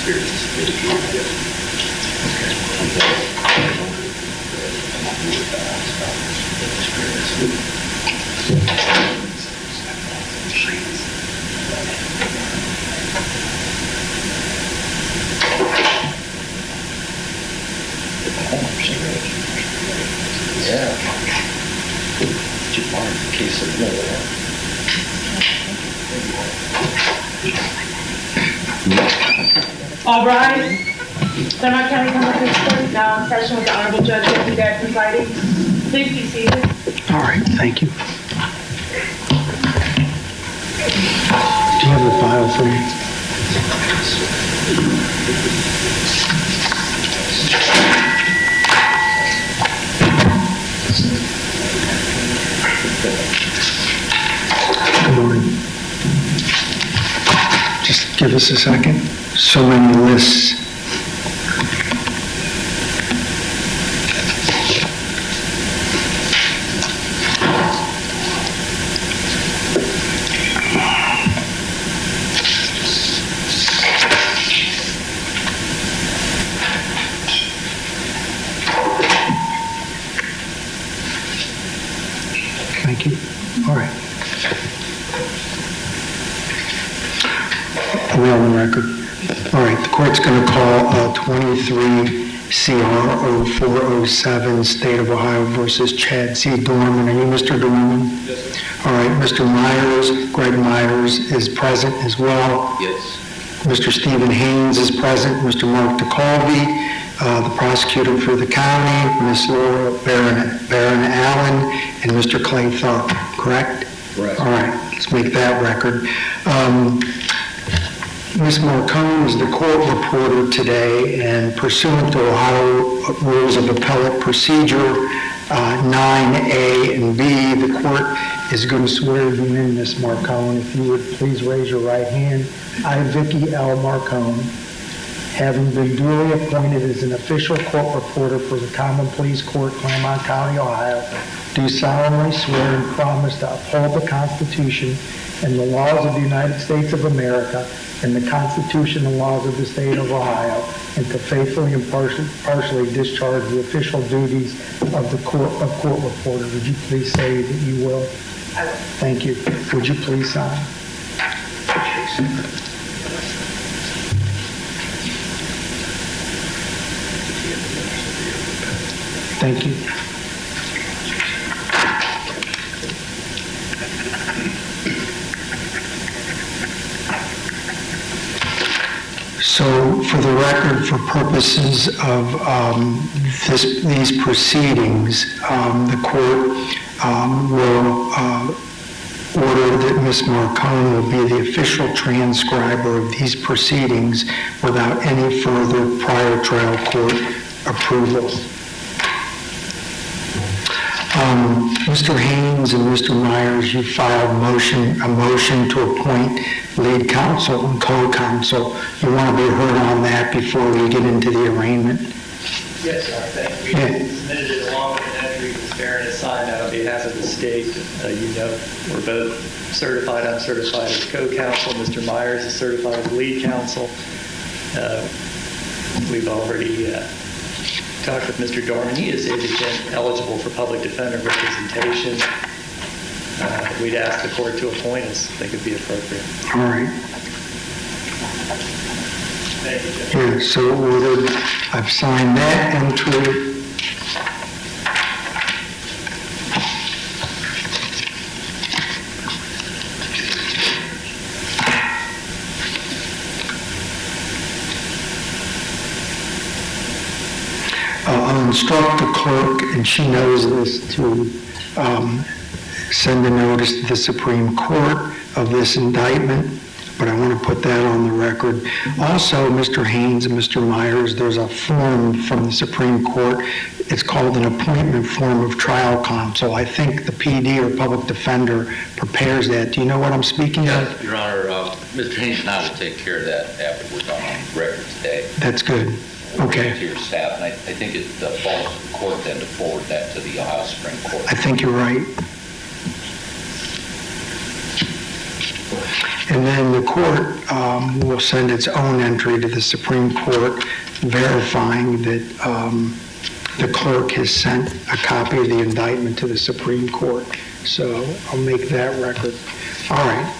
Yeah. Just mark the case of another. All rise. Claremont County Public Court now in session with the Honorable Judge Ricky Beck presiding. Please be seated. All right, thank you. Do you have a file for me? Good morning. Just give us a second. So many lists. Thank you. All right. Are we on the record? All right, the court's going to call 23 CR 0407, State of Ohio versus Chad C. Doerman. Are you Mr. Doerman? Yes, sir. All right, Mr. Myers, Greg Myers is present as well. Yes. Mr. Stephen Haynes is present. Mr. Mark DeColby, the prosecutor for the county, Ms. Laura Barron Allen, and Mr. Clay Tharp, correct? Correct. All right, let's make that record. Ms. Marcone is the court reporter today, and pursuant to Ohio Rules of Appellate Procedure 9A and B, the court is going to swear you in, Ms. Marcone. If you would please raise your right hand. I, Vicky L. Marcone, having been duly appointed as an official court reporter for the Common Pleas Court, Claremont County, Ohio, do solemnly swear and promise to uphold the Constitution and the laws of the United States of America and the Constitution and laws of the State of Ohio, and to faithfully and partially discharge the official duties of the court reporter. Would you please say that you will? I will. Thank you. Would you please sign? Thank you. So, for the record, for purposes of these proceedings, the court will order that Ms. Marcone will be the official transcriber of these proceedings without any further prior trial court approval. Mr. Haynes and Mr. Myers, you filed a motion to appoint lead counsel and co-counsel. You want to be heard on that before we get into the arraignment? Yes, sir. Thank you. We submitted it along with an entry with Baron assigned on behalf of the state. You know, we're both certified. I'm certified as co-counsel. Mr. Myers is certified as lead counsel. We've already talked with Mr. Doerman. He is indigent, eligible for public defender representation. We'd ask the court to appoint us. I think it'd be appropriate. All right. Thank you, Judge. Yeah, so ordered. I've signed that entry. I'll instruct the clerk, and she knows this, to send a notice to the Supreme Court of this indictment, but I want to put that on the record. Also, Mr. Haynes and Mr. Myers, there's a form from the Supreme Court. It's called an appointment form of trial counsel. I think the PD or public defender prepares that. Do you know what I'm speaking Yes, of? Your Honor, Mr. Haynes and I will take care of that after we're done on record today. That's good. Okay. To your staff, and I think it falls to the court then to forward that to the Ohio Supreme Court. I think you're right. And then the court will send its own entry to the Supreme Court verifying that the clerk has sent a copy of the indictment to the Supreme Court. So I'll make that record. All right.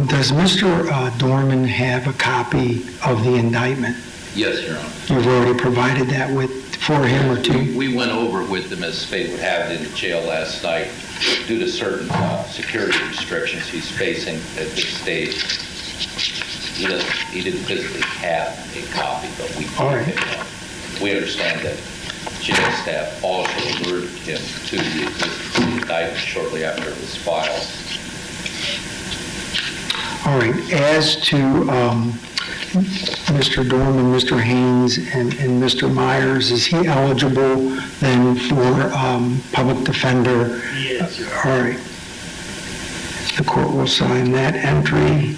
Does Mr. Doerman have a copy of the indictment? Yes, Your Honor. You've already provided that for him or to? We went over it with him as Spade would have it in the jail last night due to certain security restrictions he's facing at this stage. He didn't physically have a copy, but we All right. picked it up. We understand that jail staff also alerted him to the existence of the indictment shortly after it was filed. All right. As to Mr. Doerman, Mr. Haynes, and Mr. Myers, is he eligible then for public defender? Yes. All right. The court will sign that entry.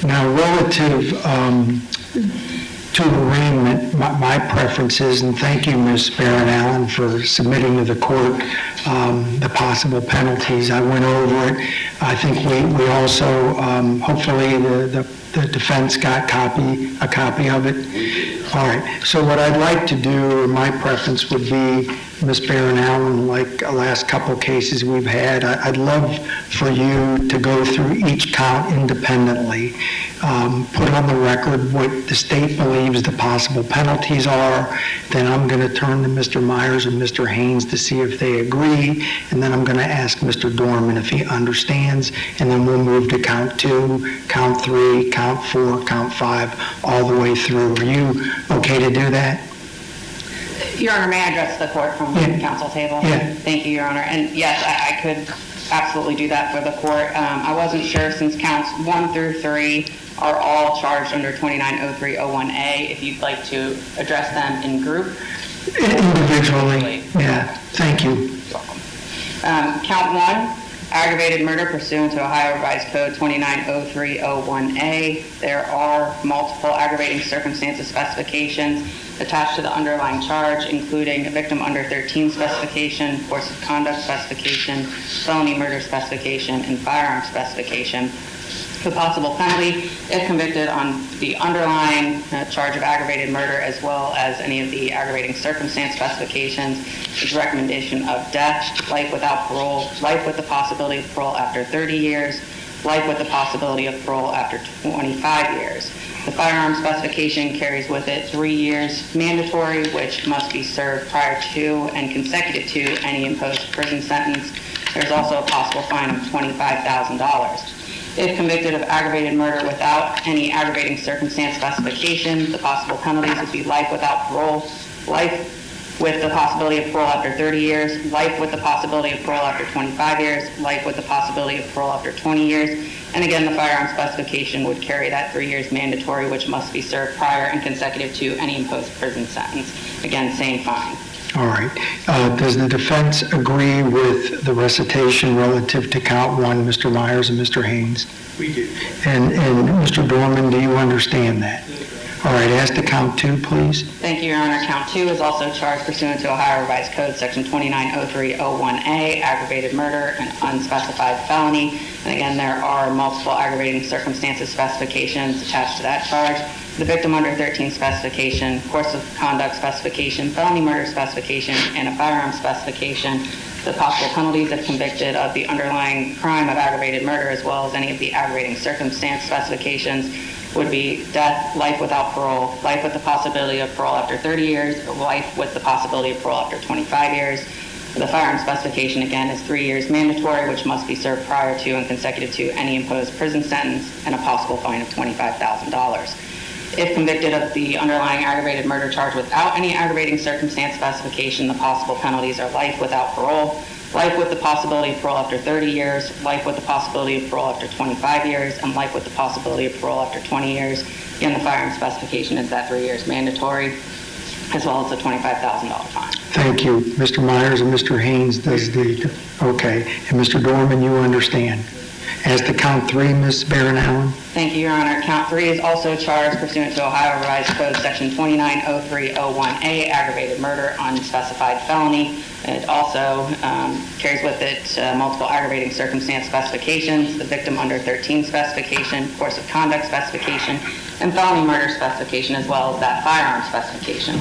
Now, relative to arraignment, my preference is, and thank you, Ms. Barron Allen, for submitting to the court the possible penalties. I went over it. I think we also, hopefully, the defense got a copy of it. All right. So what I'd like to do, or my preference would be, Ms. Barron Allen, like the last couple cases we've had, I'd love for you to go through each count independently, put on the record what the state believes the possible penalties are. Then I'm going to turn to Mr. Myers and Mr. Haynes to see if they agree, and then I'm going to ask Mr. Doerman if he understands, and then we'll move to count 2, count 3, count 4, count 5, all the way through. Are you okay to do that? Your Honor, may I address the court from the council table? Yeah. Thank you, Your Honor. And yes, I could absolutely do that for the court. I wasn't sure since counts 1 through 3 are all charged under 290301A, if you'd like to address them in group. Individually. Yeah, thank you. You're welcome. Count 1, aggravated murder pursuant to Ohio Revised Code 290301A. There are multiple aggravating circumstances specifications attached to the underlying charge, including a victim under 13 specification, course of conduct specification, felony murder specification, and firearm specification. The possible penalty, if convicted on the underlying charge of aggravated murder, as well as any of the aggravating circumstance specifications, is recommendation of death, life without parole, life with the possibility of parole after 30 years, life with the possibility of parole after 25 years. The firearm specification carries with it 3 years mandatory, which must be served prior to and consecutive to any imposed prison sentence. There's also a possible fine of $25,000. If convicted of aggravated murder without any aggravating circumstance specification, the possible penalties would be life without parole, life with the possibility of parole after 30 years, life with the possibility of parole after 25 years, life with the possibility of parole after 20 years. And again, the firearm specification would carry that 3 years mandatory, which must be served prior and consecutive to any imposed prison sentence. Again, same fine. All right. Does the defense agree with the recitation relative to count 1, Mr. Myers and Mr. Haynes? We do. And Mr. Doerman, do you understand that? All right. Ask to count 2, please. Thank you, Your Honor. Count 2 is also charged pursuant to Ohio Revised Code Section 290301A, aggravated murder, an unspecified felony. And again, there are multiple aggravating circumstances specifications attached to that charge. The victim under 13 specification, course of conduct specification, felony murder specification, and a firearm specification. The possible penalties if convicted of the underlying crime of aggravated murder, as well as any of the aggravating circumstance specifications, would be death, life without parole, life with the possibility of parole after 30 years, or life with the possibility of parole after 25 years. The firearm specification, again, is 3 years mandatory, which must be served prior to and consecutive to any imposed prison sentence, and a possible fine of $25,000. If convicted of the underlying aggravated murder charge without any aggravating circumstance specification, the possible penalties are life without parole, life with the possibility of parole after 30 years, life with the possibility of parole after 25 years, and life with the possibility of parole after 20 years. Again, the firearm specification is that 3 years mandatory, as well as a $25,000 fine. Thank you. Mr. Myers and Mr. Haynes does the, okay. And Mr. Doerman, you understand. As to count 3, Ms. Barron-Allen? Thank you, Your Honor. Count 3 is also charged pursuant to Ohio Revised Code Section 290301A, aggravated murder, unspecified felony. It also carries with it multiple aggravating circumstance specifications, the victim under 13 specification, course of conduct specification, and felony murder specification, as well as that firearm specification.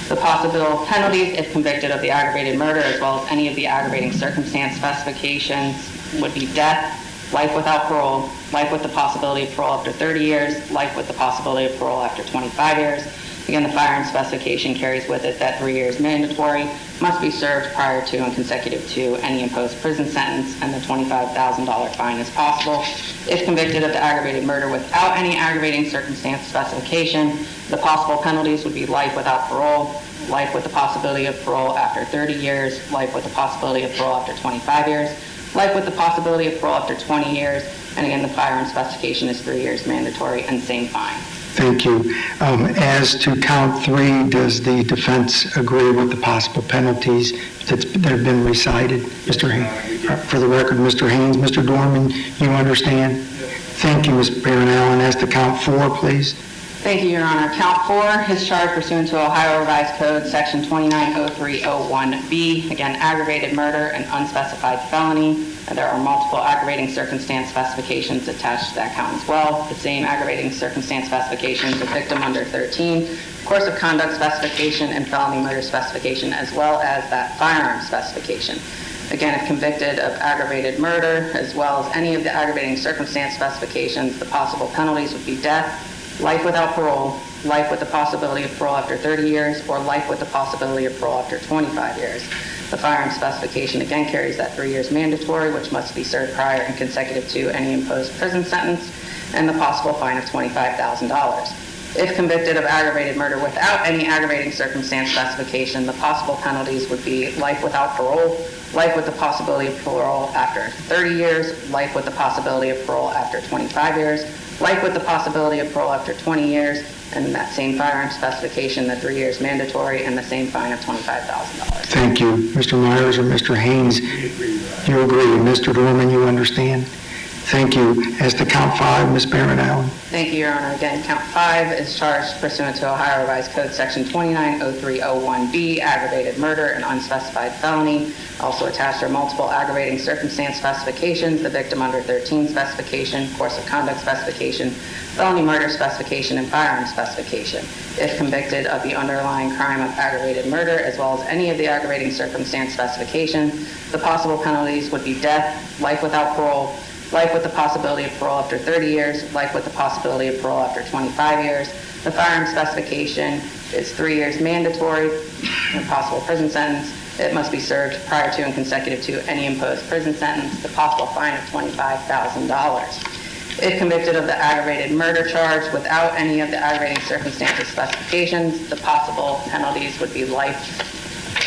The possible penalties, if convicted of the aggravated murder, as well as any of the aggravating circumstance specifications, would be death, life without parole, life with the possibility of parole after 30 years, life with the possibility of parole after 25 years. Again, the firearm specification carries with it that 3 years mandatory, must be served prior to and consecutive to any imposed prison sentence, and the $25,000 fine is possible. If convicted of the aggravated murder without any aggravating circumstance specification, the possible penalties would be life without parole, life with the possibility of parole after 30 years, life with the possibility of parole after 25 years, life with the possibility of parole after 20 years, and again, the firearm specification is 3 years mandatory and same fine. Thank you. As to count 3, does the defense agree with the possible penalties that have been recited? Mr. Haynes, for the record, Mr. Haynes, Mr. Doerman, you understand? Thank you, Ms. Barron-Allen. As to count 4, please. Thank you, Your Honor. Count 4 is charged pursuant to Ohio Revised Code Section 290301B, again, aggravated murder and unspecified felony. There are multiple aggravating circumstance specifications attached to that count as well. The same aggravating circumstance specifications, the victim under 13, course of conduct specification, and felony murder specification, as well as that firearm specification. Again, if convicted of aggravated murder, as well as any of the aggravating circumstance specifications, the possible penalties would be death, life without parole, life with the possibility of parole after 30 years, or life with the possibility of parole after 25 years. The firearm specification again carries that 3 years mandatory, which must be served prior and consecutive to any imposed prison sentence, and the possible fine of $25,000. If convicted of aggravated murder without any aggravating circumstance specification, the possible penalties would be life without parole, life with the possibility of parole after 30 years, life with the possibility of parole after 25 years, life with the possibility of parole after 20 years, and that same firearm specification, the 3 years mandatory, and the same fine of $25,000. Thank you. Mr. Myers or Mr. Haynes, you agree. Mr. Doerman, you understand? Thank you. As to count 5, Ms. Barron-Allen. Thank you, Your Honor. Again, count 5 is charged pursuant to Ohio Revised Code Section 290301B, aggravated murder and unspecified felony. Also attached are multiple aggravating circumstance specifications, the victim under 13 specification, course of conduct specification, felony murder specification, and firearm specification. If convicted of the underlying crime of aggravated murder, as well as any of the aggravating circumstance specifications, the possible penalties would be death, life without parole, life with the possibility of parole after 30 years, life with the possibility of parole after 25 years. The firearm specification is 3 years mandatory and possible prison sentence. It must be served prior to and consecutive to any imposed prison sentence. The possible fine of $25,000. If convicted of the aggravated murder charge without any of the aggravating circumstances specifications, the possible penalties would be life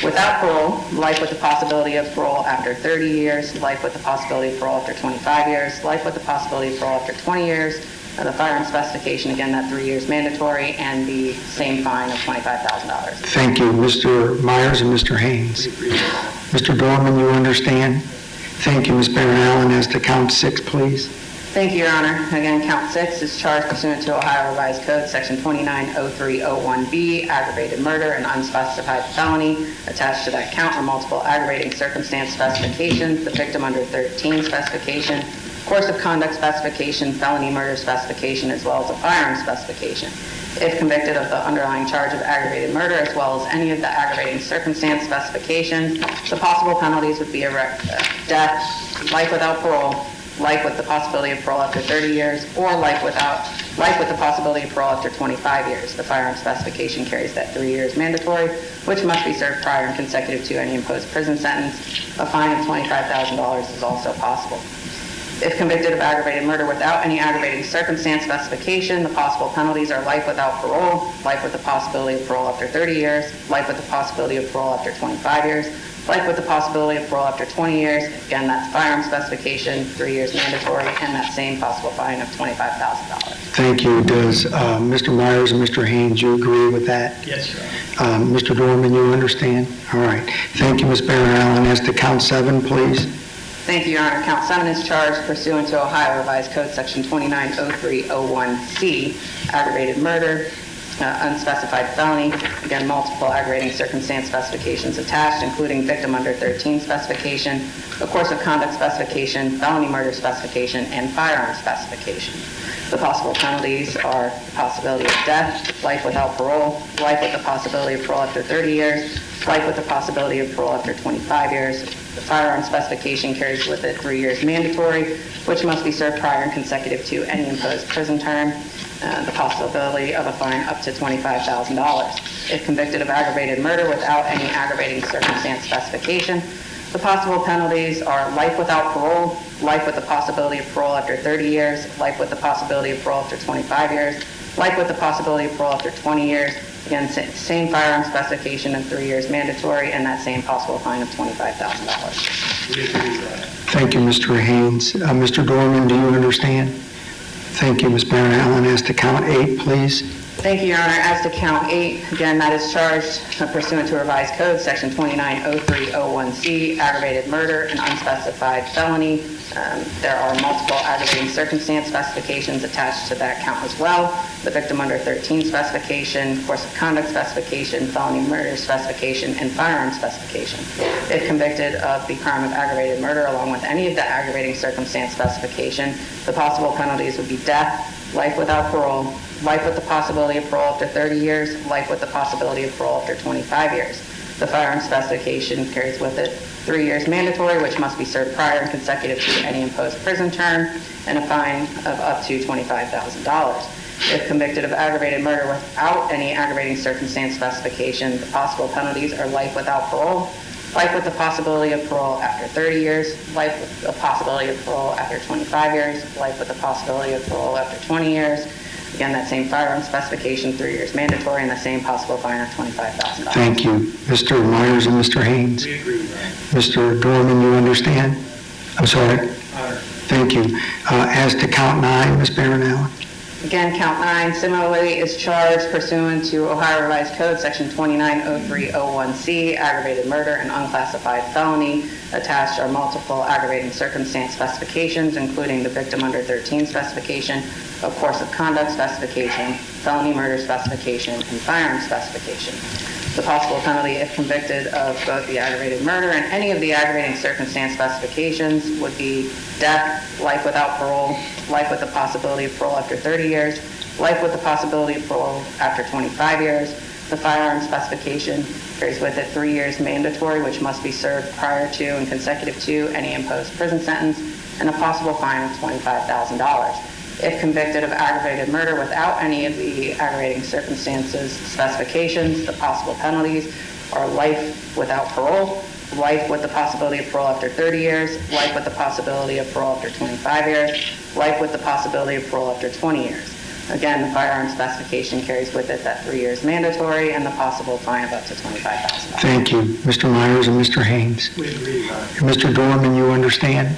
without parole, life with the possibility of parole after 30 years, life with the possibility of parole after 25 years, life with the possibility of parole after 20 years, and the firearm specification, again, that 3 years mandatory, and the same fine of $25,000. Thank you. Mr. Myers and Mr. Haynes. Mr. Doerman, you understand? Thank you, Ms. Barron-Allen. As to count 6, please. Thank you, Your Honor. Again, count 6 is charged pursuant to Ohio Revised Code Section 290301B, aggravated murder and unspecified felony. Attached to that count are multiple aggravating circumstance specifications, the victim under 13 specification, course of conduct specification, felony murder specification, as well as a firearm specification. If convicted of the underlying charge of aggravated murder, as well as any of the aggravating circumstance specifications, the possible penalties would be death, life without parole, life with the possibility of parole after 30 years, or life without life with the possibility of parole after 25 years. The firearm specification carries that 3 years mandatory, which must be served prior and consecutive to any imposed prison sentence. A fine of $25,000 is also possible. If convicted of aggravated murder without any aggravating circumstance specification, the possible penalties are life without parole, life with the possibility of parole after 30 years, life with the possibility of parole after 25 years, life with the possibility of parole after 20 years. Again, that's firearm specification, 3 years mandatory, and that same possible fine of $25,000. Thank you. Does Mr. Myers and Mr. Haynes, you agree with that? Yes, Your Honor. Mr. Doerman, you understand? All right. Thank you, Ms. Barron-Allen. As to count 7, please. Thank you, Your Honor. Count 7 is charged pursuant to Ohio Revised Code Section 290301C, aggravated murder, unspecified felony. Again, multiple aggravating circumstance specifications attached, including victim under 13 specification, a course of conduct specification, felony murder specification, and firearm specification. The possible penalties are the possibility of death, life without parole, life with the possibility of parole after 30 years, life with the possibility of parole after 25 years. The firearm specification carries with it 3 years mandatory, which must be served prior and consecutive to any imposed prison term. The possibility of a fine up to $25,000. If convicted of aggravated murder without any aggravating circumstance specification, the possible penalties are life without parole, life with the possibility of parole after 30 years, life with the possibility of parole after 25 years, life with the possibility of parole after 20 years. Again, same firearm specification of 3 years mandatory, and that same possible fine of $25,000. We agree with that. Thank you, Mr. Haynes. Mr. Doerman, do you understand? Thank you, Ms. Barron-Allen. As to count 8, please. Thank you, Your Honor. As to count 8, again, that is charged pursuant to Revised Code Section 290301C, aggravated murder and unspecified felony. There are multiple aggravating circumstance specifications attached to that count as well. The victim under 13 specification, course of conduct specification, felony murder specification, and firearm specification. If convicted of the crime of aggravated murder along with any of the aggravating circumstance specification, the possible penalties would be death, life without parole, life with the possibility of parole after 30 years, life with the possibility of parole after 25 years. The firearm specification carries with it 3 years mandatory, which must be served prior and consecutive to any imposed prison term, and a fine of up to $25,000. If convicted of aggravated murder without any aggravating circumstance specification, the possible penalties are life without parole, life with the possibility of parole after 30 years, life with the possibility of parole after 25 years, life with the possibility of parole after 20 years. Again, that same firearm specification, 3 years mandatory, and the same possible fine of $25,000. Thank you. Mr. Myers and Mr. Haynes. We agree with that. Mr. Doerman, you understand? I'm sorry. Honor. Thank you. As to count 9, Ms. Barron-Allen. Again, count 9 similarly is charged pursuant to Ohio Revised Code Section 290301C, aggravated murder and unclassified felony. Attached are multiple aggravating circumstance specifications, including the victim under 13 specification, a course of conduct specification, felony murder specification, and firearm specification. The possible penalty if convicted of both the aggravated murder and any of the aggravating circumstance specifications would be death, life without parole, life with the possibility of parole after 30 years, life with the possibility of parole after 25 years. The firearm specification carries with it 3 years mandatory, which must be served prior to and consecutive to any imposed prison sentence, and a possible fine of $25,000. If convicted of aggravated murder without any of the aggravating circumstances specifications, the possible penalties are life without parole, life with the possibility of parole after 30 years, life with the possibility of parole after 25 years, life with the possibility of parole after 20 years. Again, the firearm specification carries with it that 3 years mandatory and the possible fine of up to $25,000. Thank you. Mr. Myers and Mr. Haynes. We agree, Honor. Mr. Doerman, you understand?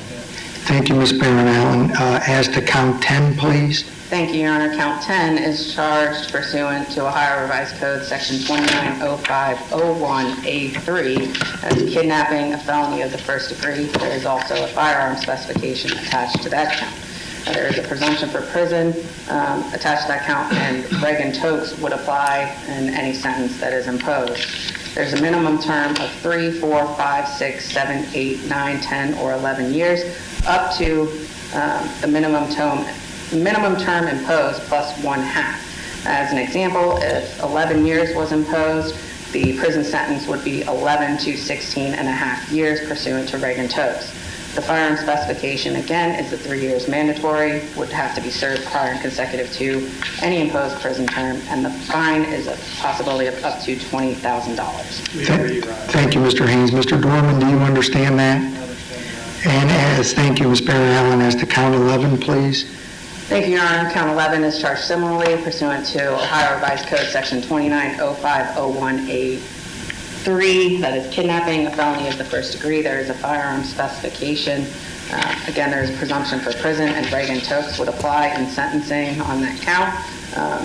Thank you, Ms. Barron-Allen. As to count 10, please. Thank you, Your Honor. Count 10 is charged pursuant to Ohio Revised Code Section 290501A3 as kidnapping, a felony of the first degree. There is also a firearm specification attached to that count. There is a presumption for prison attached to that count, and reg and tokes would apply in any sentence that is imposed. There's a minimum term of 3, 4, 5, 6, 7, 8, 9, 10, or 11 years, up to the minimum term imposed plus 1/2. As an example, if 11 years was imposed, the prison sentence would be 11 to 16 and a half years pursuant to reg and tokes. The firearm specification, again, is the 3 years mandatory, would have to be served prior and consecutive to any imposed prison term, and the fine is a possibility of up to $20,000. We agree, Your Honor. Thank you, Mr. Haynes. Mr. Doerman, do you understand that? And thank you, Ms. Barry Allen, as to count 11, please. Thank you, Your Honor. Count 11 is charged similarly pursuant to Ohio Revised Code Section 290501A3, that is kidnapping, a felony of the first degree. There is a firearm specification. Again, there is a presumption for prison, and Reagan-Tokes would apply in sentencing on that count.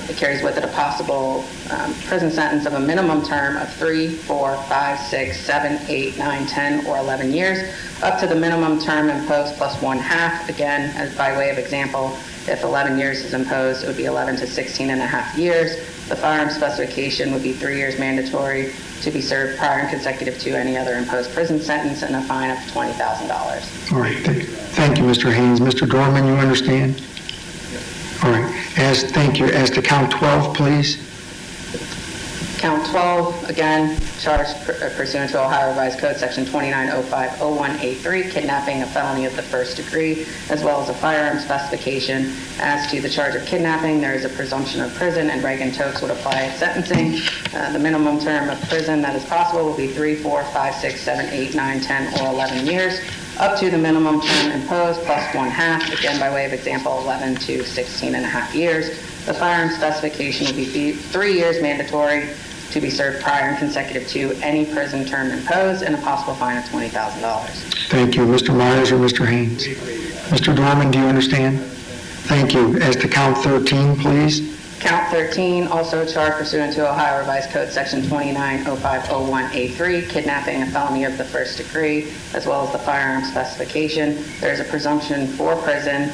It carries with it a possible prison sentence of a minimum term of 3, 4, 5, 6, 7, 8, 9, 10, or 11 years, up to the minimum term imposed plus 1/2. Again, as by way of example, if 11 years is imposed, it would be 11 to 16.5 years. The firearm specification would be 3 years mandatory to be served prior and consecutive to any other imposed prison sentence, and a fine of $20,000. All right, thank you, Mr. Haynes. Mr. Doerman, you understand? All right, thank you. As to count 12, please. Count 12, again, charged pursuant to Ohio Revised Code Section 290501A3, kidnapping, a felony of the first degree, as well as a firearm specification. As to the charge of kidnapping, there is a presumption of prison, and Reagan-Tokes would apply at sentencing. The minimum term of prison that is possible will be 3, 4, 5, 6, 7, 8, 9, 10, or 11 years, up to the minimum term imposed plus 1/2, again by way of example, 11 to 16.5 years. The firearm specification will be 3 years mandatory to be served prior and consecutive to any prison term imposed, and a possible fine of $20,000. Thank you. Mr. Myers or Mr. Haynes? Mr. Doerman, do you understand? Thank you. As to count 13, please. Count 13, also charged pursuant to Ohio Revised Code Section 290501A3, kidnapping, a felony of the first degree, as well as the firearm specification. There is a presumption for prison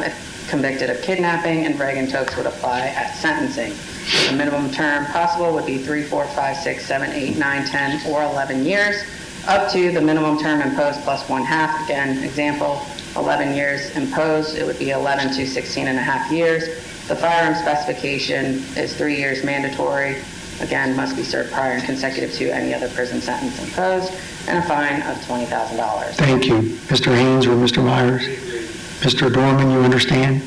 if convicted of kidnapping, and Reagan-Tokes would apply at sentencing. The minimum term possible would be 3, 4, 5, 6, 7, 8, 9, 10, or 11 years, up to the minimum term imposed plus 1/2. Again, example, 11 years imposed, it would be 11 to 16.5 years. The firearm specification is 3 years mandatory. Again, must be served prior and consecutive to any other prison sentence imposed, and a fine of $20,000. Thank you. Mr. Haynes or Mr. Myers? Mr. Doerman, you understand?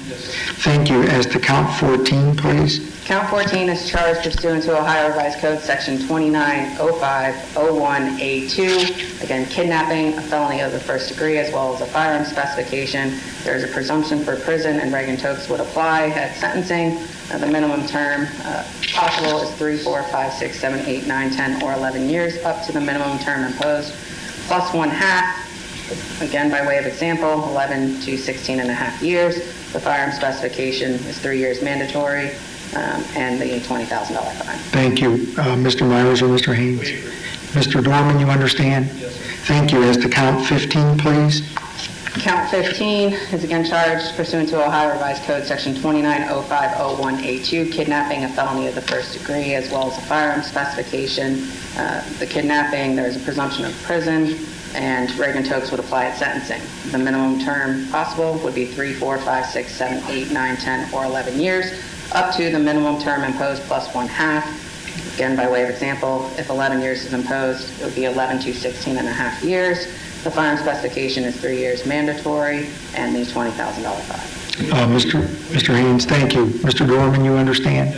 Thank you. As to count 14, please. Count 14 is charged pursuant to Ohio Revised Code Section 290501A2. Again, kidnapping, a felony of the first degree, as well as a firearm specification. There is a presumption for prison, and Reagan-Tokes would apply at sentencing. The minimum term possible is 3, 4, 5, 6, 7, 8, 9, 10, or 11 years, up to the minimum term imposed, plus 1/2. Again, by way of example, 11 to 16.5 years. The firearm specification is 3 years mandatory, and the $20,000 fine. Thank you. Mr. Myers or Mr. Haynes? Mr. Doerman, you understand? Yes, sir. Thank you. As to count 15, please. Count 15 is again charged pursuant to Ohio Revised Code Section 290501A2, kidnapping, a felony of the first degree, as well as a firearm specification. The kidnapping, there is a presumption of prison, and Reagan-Tokes would apply at sentencing. The minimum term possible would be 3, 4, 5, 6, 7, 8, 9, 10, or 11 years, up to the minimum term imposed plus 1/2. Again, by way of example, if 11 years is imposed, it would be 11 to 16.5 years. The firearm specification is 3 years mandatory, and the $20,000 fine. Mr. Haynes, thank you. Mr. Doerman, you understand?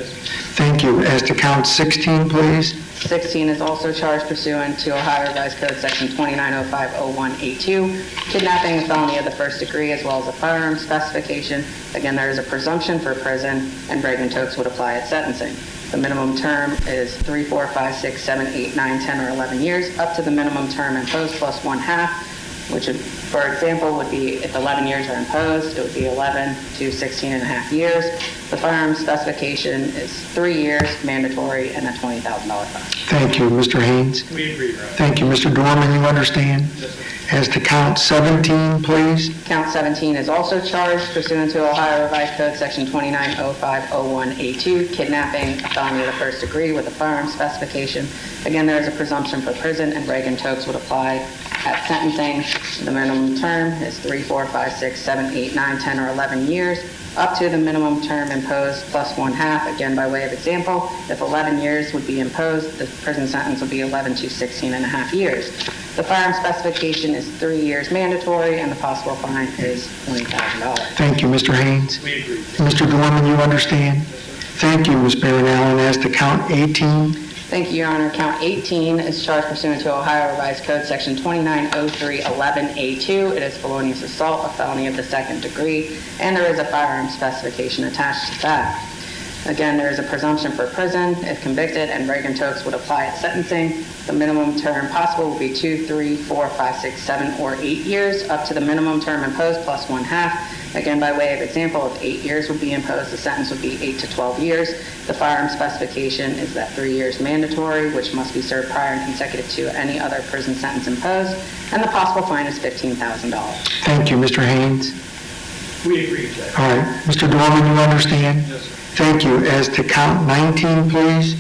Thank you. As to count 16, please. 16 is also charged pursuant to Ohio Revised Code Section 290501A2, kidnapping, a felony of the first degree, as well as a firearm specification. Again, there is a presumption for prison, and Reagan-Tokes would apply at sentencing. The minimum term is 3, 4, 5, 6, 7, 8, 9, 10, or 11 years, up to the minimum term imposed plus 1/2, which, for example, would be if 11 years are imposed, it would be 11 to 16.5 years. The firearm specification is 3 years mandatory, and a $20,000 fine. Thank you. Mr. Haynes? We agree, Your Honor. Thank you. Mr. Doerman, you understand? Yes, sir. As to count 17, please. Count 17 is also charged pursuant to Ohio Revised Code Section 290501A2, kidnapping, a felony of the first degree with a firearm specification. Again, there is a presumption for prison, and Reagan-Tokes would apply at sentencing. The minimum term is 3, 4, 5, 6, 7, 8, 9, 10, or 11 years, up to the minimum term imposed plus 1/2. Again, by way of example, if 11 years would be imposed, the prison sentence would be 11 to 16.5 years. The firearm specification is 3 years mandatory, and the possible fine is $20,000. Thank you, Mr. Haynes. We agree. Mr. Doerman, you understand? Thank you, Ms. Barron-Allen. As to count 18, Thank you, Your Honor. Count 18 is charged pursuant to Ohio Revised Code, Section 290311A2. It is felonious assault, a felony of the second degree, and there is a firearm specification attached to that. Again, there is a presumption for prison if convicted, and Reagan-Tokes would apply at sentencing. The minimum term possible will be 2, 3, 4, 5, 6, 7, or 8 years, up to the minimum term imposed plus 1/2. Again, by way of example, if 8 years would be imposed, the sentence would be 8 to 12 years. The firearm specification is that 3 years mandatory, which must be served prior and consecutive to any other prison sentence imposed, and the possible fine is $15,000. thank you, Mr. Haynes. We agree, Judge. All right, Mr. Doerman, you understand? Yes, sir. Thank you. As to count 19, please.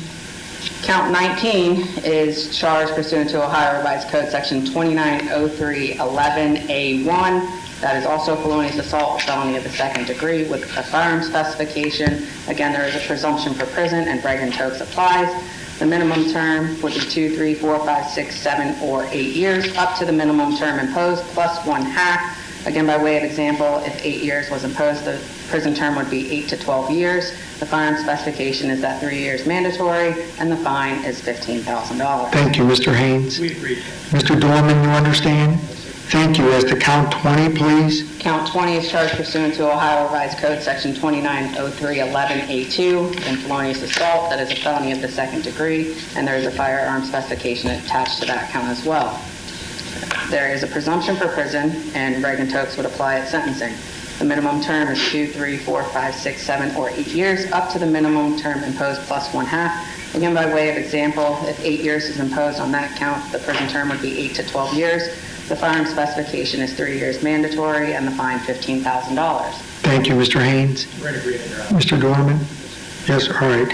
Count 19 is charged pursuant to Ohio Revised Code, Section 290311A1. That is also felonious assault, a felony of the second degree with a firearm specification. Again, there is a presumption for prison, and Reagan-Tokes applies. The minimum term would be 2, 3, 4, 5, 6, 7, or 8 years, up to the minimum term imposed plus 1/2. Again, by way of example, if 8 years was imposed, the prison term would be 8 to 12 years. The firearm specification is that 3 years mandatory, and the fine is $15,000. Thank you, Mr. Haynes. We agree, Judge. Mr. Doerman, you understand? Thank you. As to count 20, please. Count 20 is charged pursuant to Ohio Revised Code, Section 290311A2, and felonious assault. That is a felony of the second degree, and there is a firearm specification attached to that count as well. There is a presumption for prison, and Reagan-Tokes would apply at sentencing. The minimum term is 2, 3, 4, 5, 6, 7, or 8 years, up to the minimum term imposed plus 1/2. Again, by way of example, if 8 years is imposed on that count, the prison term would be 8 to 12 years. The firearm specification is 3 years mandatory, and the fine $15,000. Thank you, Mr. Haynes. We're in agreement, Your Honor. Mr. Doerman? Yes, all right.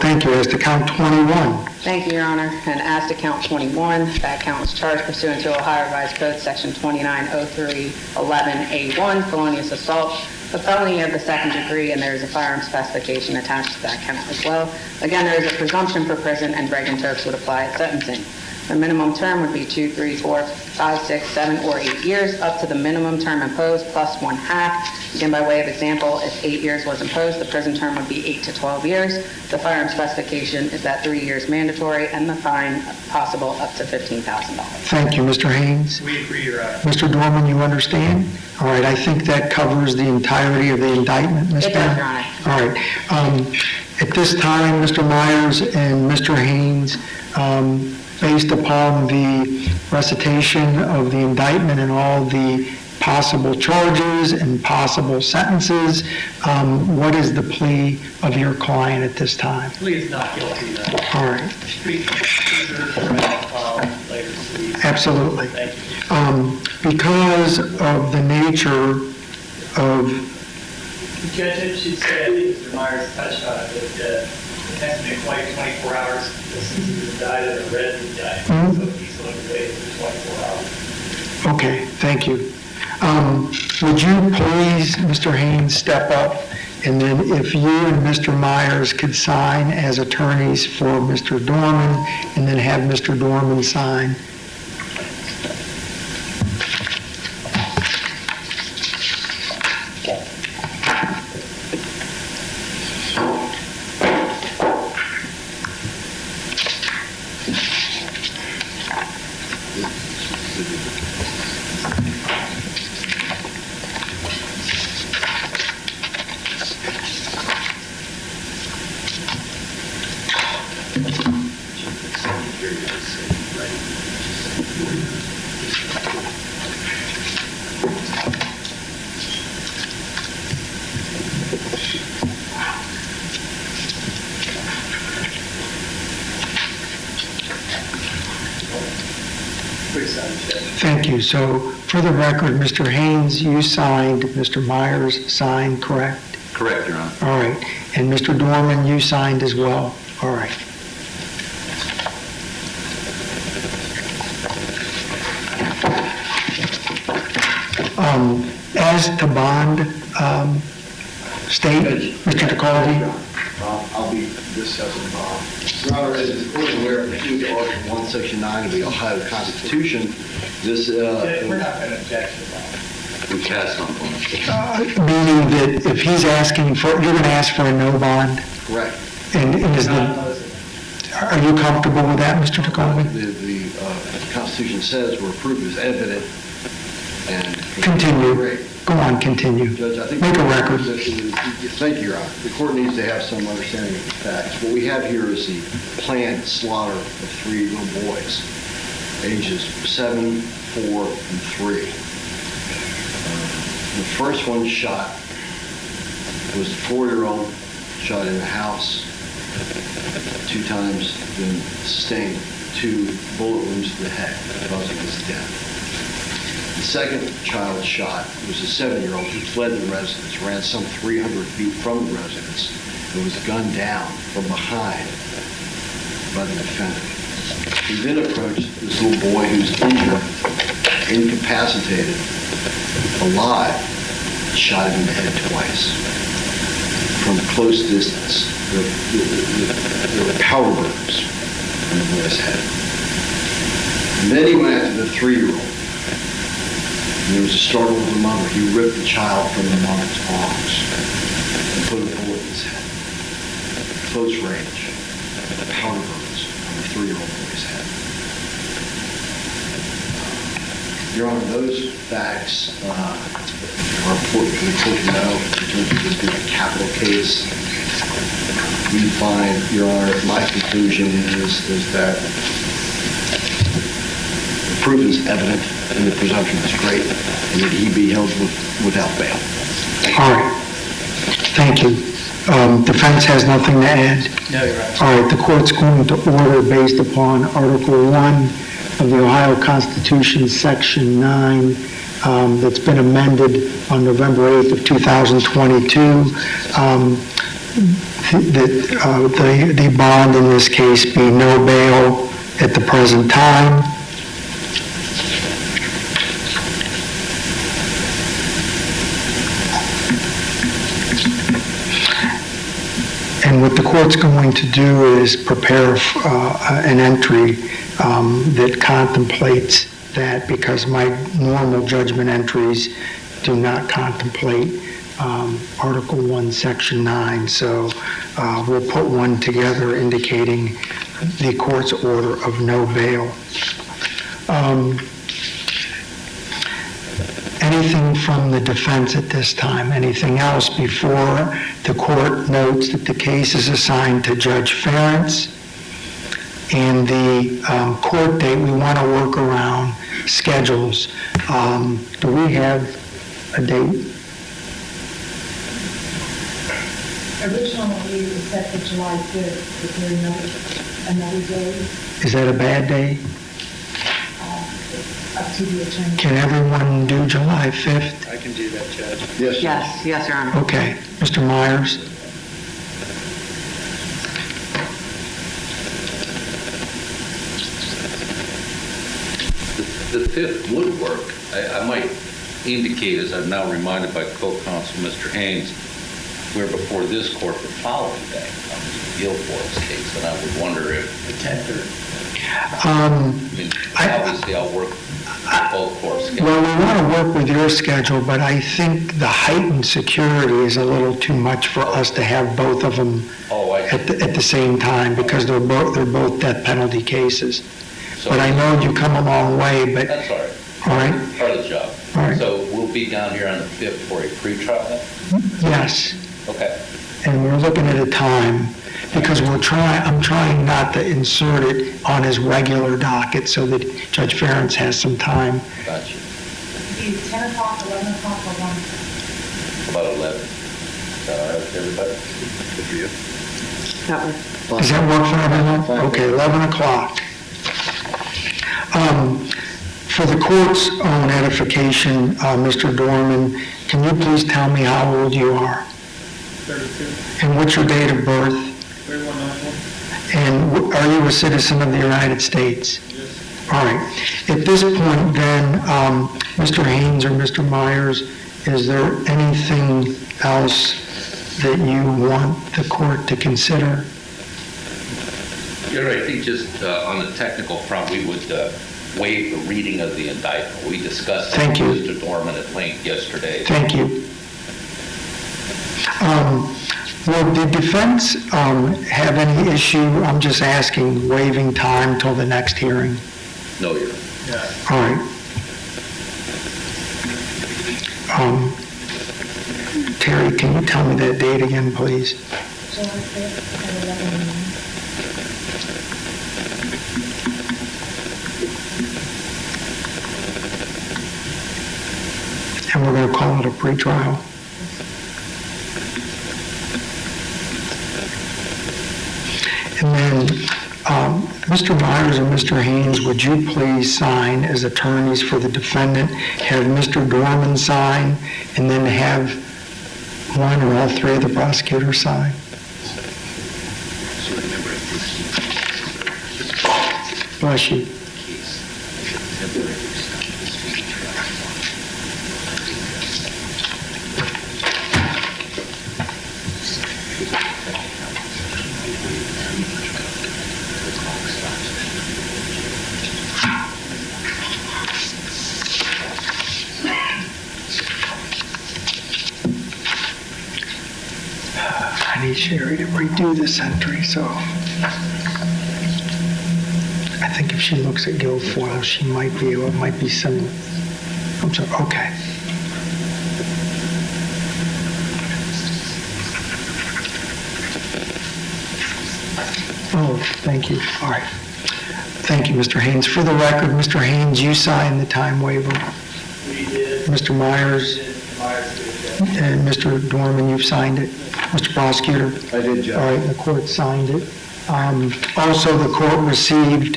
Thank you. As to count 21. Thank you, Your Honor. And as to count 21, that count was charged pursuant to Ohio Revised Code, Section 290311A1, felonious assault, a felony of the second degree, and there is a firearm specification attached to that count as well. Again, there is a presumption for prison, and Reagan-Tokes would apply at sentencing. The minimum term would be 2, 3, 4, 5, 6, 7, or 8 years, up to the minimum term imposed plus 1/2. Again, by way of example, if 8 years was imposed, the prison term would be 8 to 12 years. The firearm specification is that 3 years mandatory, and the fine possible up to $15,000. Thank you, Mr. Haynes. We agree, Your Honor. Mr. Doerman, you understand? All right, I think that covers the entirety of the indictment, Ms. It does, Barron. Your Honor. All right. At this time, Mr. Myers and Mr. Haynes, based upon the recitation of the indictment and all the possible charges and possible sentences, what is the plea of your client at this time? Please not guilty, Your Honor. All right, Please reserve the right later this week. absolutely. Thank you. Because of the nature of, Judge, as she said, I think Mr. Myers touched on it, that it hasn't been quite 24 hours since he was indicted or read the indictment, so he's going to wait for 24 hours. okay, thank you. Would you please, Mr. Haynes, step up, and then if you and Mr. Myers could sign as attorneys for Mr. Doerman, and then have Mr. Doerman sign. Thank you. So, for the record, Mr. Haynes, you signed, Mr. Myers signed, correct? Correct, Your Honor. All right. And Mr. Doerman, you signed as well? All right. As to bond, state, Mr. DeCarlo? I'll I'll be discussing bond. Your Honor, as the court is aware, pursuant to Article 1, Section 9 of the Ohio Constitution, this... We're not going to object to the bond. We passed on one. Meaning that if he's asking for, you're going to ask for a no bond? Correct. And is are you comfortable with that, Mr. Jacoby? The Constitution says we're approved as evident and... Continue. Great. Go on, continue. Judge, I think... Make a record. Thank you, Your Honor. The court needs to have some understanding of the facts. What we have here is the planned slaughter of 3 little boys, ages 7, 4, and 3. The first one shot was the 4-year-old, shot in the house 2 times, then sustained 2 bullet wounds to the head, causing his death. The second child shot was a 7-year-old who fled the residence, ran some 300 feet from the residence, and was gunned down from behind by the defendant. He then approached this little boy who's injured, incapacitated, alive, and shot him in the head twice from close distance. There were powder burns on the boy's head. And then he went after the 3-year-old. And there was a struggle with the mother. He ripped the child from the mother's arms and put a bullet in his head. Close range. Powder burns on the 3-year-old boy's head. Your Honor, those facts are important for the court to know in terms of this being a capital case. We find, Your Honor, my conclusion is that the proof is evident and the presumption is great, and that he be held without bail. All right. Thank you. Defense has nothing to add? No, Your Honor. All right, the court's going to order based upon Article 1 of the Ohio Constitution, Section 9, that's been amended on November 8th of 2022, that the bond in this case be no bail at the present time. And what the court's going to do is prepare an entry that contemplates that, because my normal judgment entries do not contemplate Article 1, Section 9. So we'll put one together indicating the court's order of no bail. Anything from the defense at this time? Anything else before the court notes that the case is assigned to Judge Ferentz? And the court date, we want to work around schedules. Do we have a date? Originally, it was set for July 5th. Is there another day? Is that a bad day? Up to the attorney. Can everyone do July 5th? I can do that, Judge. Yes, sir. Yes, Your Honor. Okay. Mr. Myers? The 5th would work. I might indicate, as I'm now reminded by co-counsel Mr. Haynes, we're before this court the following day on the appeal force case, and I would wonder if The 10th. obviously I'll work both courts. Well, we want to work with your schedule, but I think the heightened security is a little too much for us to have both of them at the same time, because they're both death penalty cases. But I know you come a long way, but... That's all right. All right? Part of the job. All right. So we'll be down here on the 5th for a pretrial then? Yes. Okay. And we're looking at a time, because I'm trying not to insert it on his regular docket so that Judge Ferentz has some time. Gotcha. Be 10 o'clock, 11 o'clock, or 1 o'clock? About 11. Is that all right with everybody? Good for you. Does that work for everyone? Fine. Okay, 11 o'clock. For the court's own edification, Mr. Doerman, can you please tell me how old you are? 32. And what's your date of birth? 3194. And are you a citizen of the United States? Yes. All right. At this point, then, Mr. Haynes or Mr. Myers, is there anything else that you want the court to consider? You're right, I think just on the technical front, we would waive the reading of the indictment. We discussed that Thank you. with Mr. Doerman at length yesterday. Thank you. Will the defense have any issue, I'm just asking, waiving time till the next hearing? No, Your Honor. All right. Terry, can you tell me that date again, please? July 5th at 11 a.m. And we're going to call it a pretrial? And then, Mr. Myers and Mr. Haynes, would you please sign as attorneys for the defendant, have Mr. Doerman sign, and then have one or all three of the prosecutors sign? Bless you. I need Sherry to redo this entry, so I think if she looks at Guilfoyle, she might be, it might be similar. I'm sorry, okay. Oh, thank you, all right. Thank you, Mr. Haynes. For the record, Mr. Haynes, you signed the time waiver. We did. Mr. Myers and Mr. Doerman, you've signed it. Mr. Prosecutor? I did, Judge. All right, the court signed it. Also, the court received,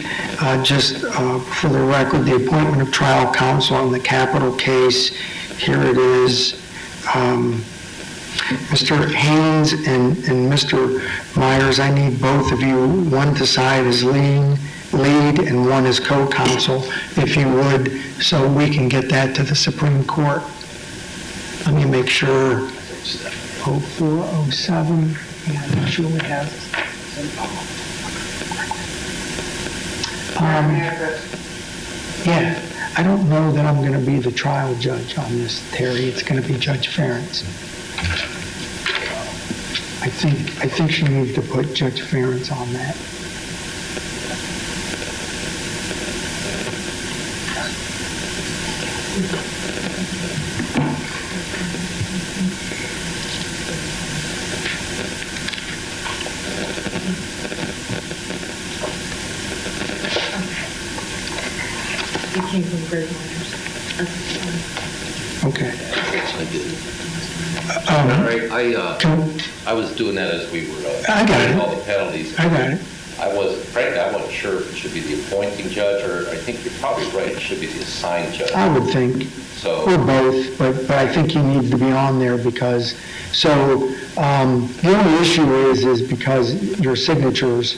just for the record, the appointment of trial counsel in the capital case. Here it is. Mr. Haynes and Mr. Myers, I need both of you, one to side as lead and one as co-counsel, if you would, so we can get that to the Supreme Court. Let me make sure. 0407, yeah, I'm sure we have. Yeah, I don't know that I'm going to be the trial judge on this, Terry. It's going to be Judge Ferentz. I think she needs to put Judge Ferentz on that. You came from Great Myers. Okay. I did. Can- I was doing that as we were I got it. all the penalties. I got it. Frankly, I wasn't sure if it should be the appointing judge, or I think you're probably right, it should be the assigned judge. I would think, So, or both, but I think you need to be on there because, so, the only issue is because your signatures,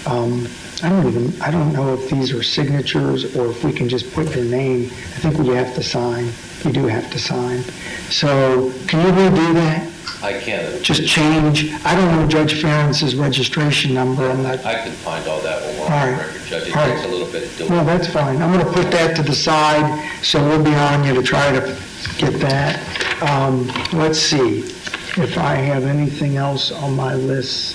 I don't know if these are signatures or if we can just put your name. I think we have to sign. You do have to sign. So, can you redo that? I can't, Just change, I don't know Judge Ferentz's registration number, I'm not, I can find all that when we're All on right. the record, Judge. It All right. takes a little bit to do well, it. that's fine. I'm gonna put that to the side, so we'll be on you to try to get that. Let's see if I have anything else on my list.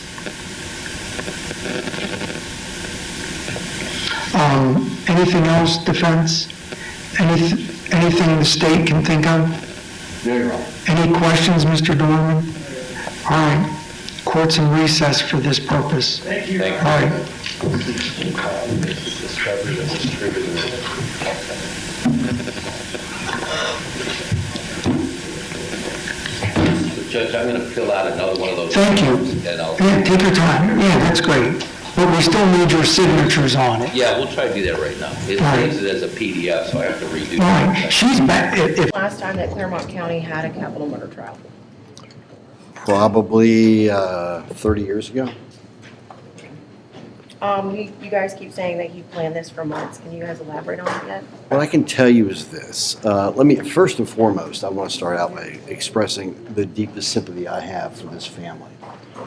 Anything else, defense? Anything the state can think of? No, Your Honor. Any questions, Mr. Doerman? All right, court's in recess for this purpose. Thank you. Thank you. All right. Discovered and distributed. So, Judge, I'm going to fill out another one of those. Thank you. forms, And I'll, Yeah, take your time. Yeah, that's great. But we still need your signatures on it. yeah, we'll try to do that right now. It All right. saves it as a PDF, so I have to redo All right, that. she's back. If Last time that Claremont County had a capital murder trial. Probably 30 years ago. You guys keep saying that you planned this for months. Can you guys elaborate on it yet? What I can tell you is this. First and foremost, I want to start out by expressing the deepest sympathy I have for this family,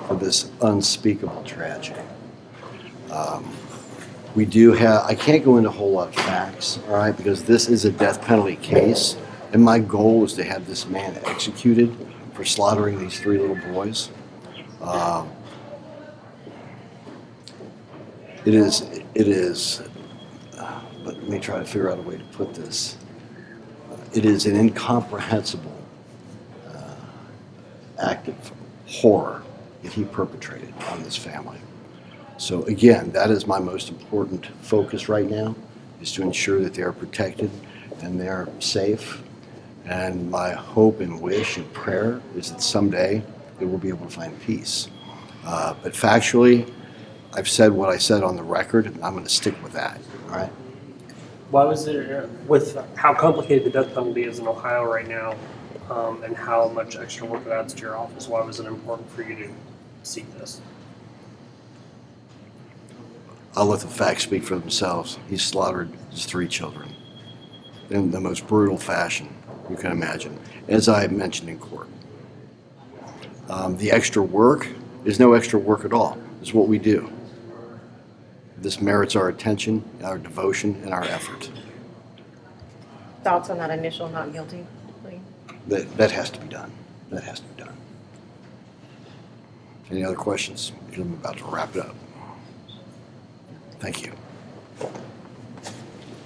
for this unspeakable tragedy. I can't go into a whole lot of facts, all right, because this is a death penalty case, and my goal is to have this man executed for slaughtering these 3 little boys. It is, let me try to figure out a way to put this. It is an incomprehensible act of horror that he perpetrated on this family. So again, that is my most important focus right now, is to ensure that they are protected and they're safe. And my hope and wish and prayer is that someday they will be able to find peace. But factually, I've said what I said on the record, and I'm going to stick with that, all right? Why was it, with how complicated the death penalty is in Ohio right now, and how much extra work it adds to your office, why was it important for you to seek this? I'll let the facts speak for themselves. He slaughtered his 3 children in the most brutal fashion you can imagine, as I mentioned in court. The extra work is no extra work at all. It's what we do. This merits our attention, our devotion, and our effort. Thoughts on that initial not guilty plea? That has to be done. That has to be done. Any other questions? Because I'm about to wrap it up. Thank you.